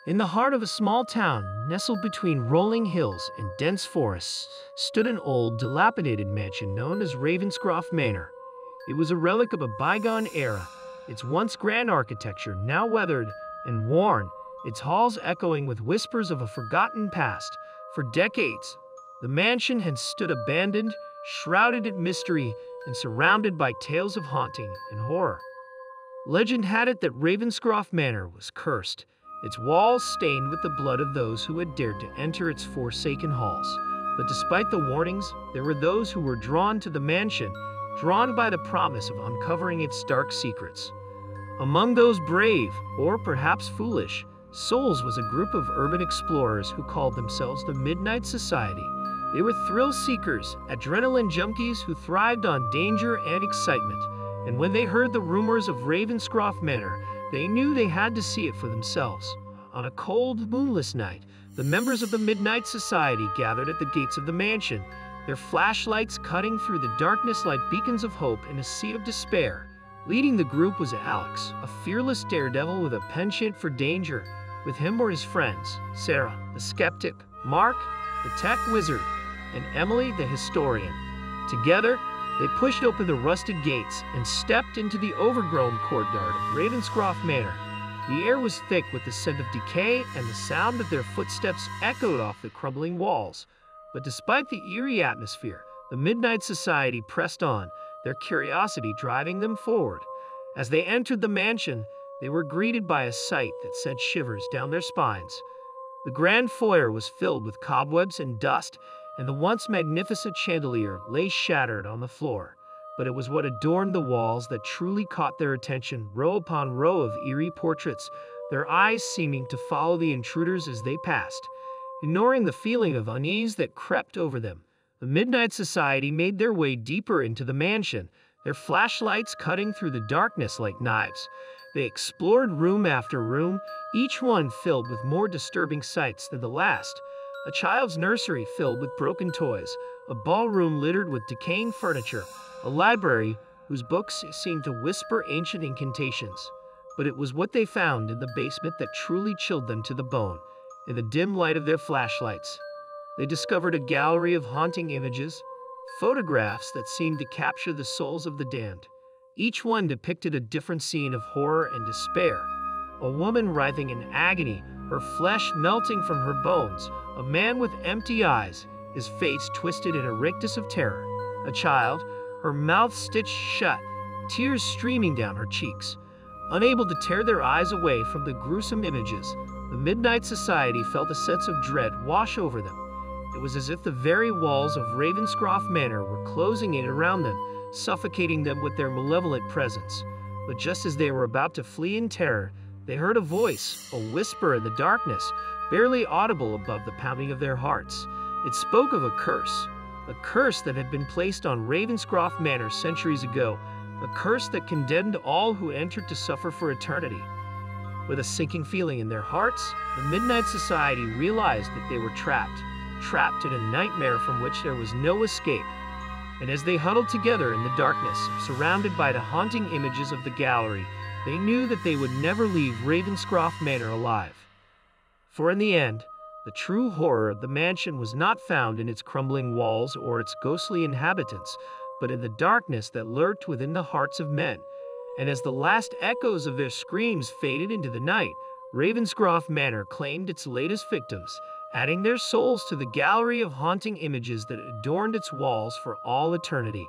In the heart of a small town, nestled between rolling hills and dense forests, stood an old, dilapidated mansion known as Ravenscroft Manor. It was a relic of a bygone era, its once grand architecture now weathered and worn, its halls echoing with whispers of a forgotten past. For decades, the mansion had stood abandoned, shrouded in mystery, and surrounded by tales of haunting and horror. Legend had it that Ravenscroft Manor was cursed, its walls stained with the blood of those who had dared to enter its forsaken halls. But despite the warnings, there were those who were drawn to the mansion, drawn by the promise of uncovering its dark secrets. Among those brave, or perhaps foolish, souls was a group of urban explorers who called themselves the Midnight Society. They were thrill seekers, adrenaline junkies who thrived on danger and excitement. And when they heard the rumors of Ravenscroft Manor, they knew they had to see it for themselves. On a cold, moonless night, the members of the Midnight Society gathered at the gates of the mansion, their flashlights cutting through the darkness like beacons of hope in a sea of despair. Leading the group was Alex, a fearless daredevil with a penchant for danger. With him were his friends, Sarah, the skeptic, Mark, the tech wizard, and Emily, the historian. Together, they pushed open the rusted gates and stepped into the overgrown courtyard of Ravenscroft Manor. The air was thick with the scent of decay, and the sound of their footsteps echoed off the crumbling walls. But despite the eerie atmosphere, the Midnight Society pressed on, their curiosity driving them forward. As they entered the mansion, they were greeted by a sight that sent shivers down their spines. The grand foyer was filled with cobwebs and dust, and the once magnificent chandelier lay shattered on the floor. But it was what adorned the walls that truly caught their attention, row upon row of eerie portraits, their eyes seeming to follow the intruders as they passed. Ignoring the feeling of unease that crept over them, the Midnight Society made their way deeper into the mansion, their flashlights cutting through the darkness like knives. They explored room after room, each one filled with more disturbing sights than the last. A child's nursery filled with broken toys, a ballroom littered with decaying furniture, a library whose books seemed to whisper ancient incantations. But it was what they found in the basement that truly chilled them to the bone. In the dim light of their flashlights, they discovered a gallery of haunting images, photographs that seemed to capture the souls of the damned. Each one depicted a different scene of horror and despair. A woman writhing in agony, her flesh melting from her bones. A man with empty eyes, his face twisted in a rictus of terror. A child, her mouth stitched shut, tears streaming down her cheeks. Unable to tear their eyes away from the gruesome images, the Midnight Society felt a sense of dread wash over them. It was as if the very walls of Ravenscroft Manor were closing in around them, suffocating them with their malevolent presence. But just as they were about to flee in terror, they heard a voice, a whisper in the darkness, barely audible above the pounding of their hearts. It spoke of a curse that had been placed on Ravenscroft Manor centuries ago, a curse that condemned all who entered to suffer for eternity. With a sinking feeling in their hearts, the Midnight Society realized that they were trapped in a nightmare from which there was no escape. And as they huddled together in the darkness, surrounded by the haunting images of the gallery, they knew that they would never leave Ravenscroft Manor alive. For in the end, the true horror of the mansion was not found in its crumbling walls or its ghostly inhabitants, but in the darkness that lurked within the hearts of men. And as the last echoes of their screams faded into the night, Ravenscroft Manor claimed its latest victims, adding their souls to the gallery of haunting images that adorned its walls for all eternity.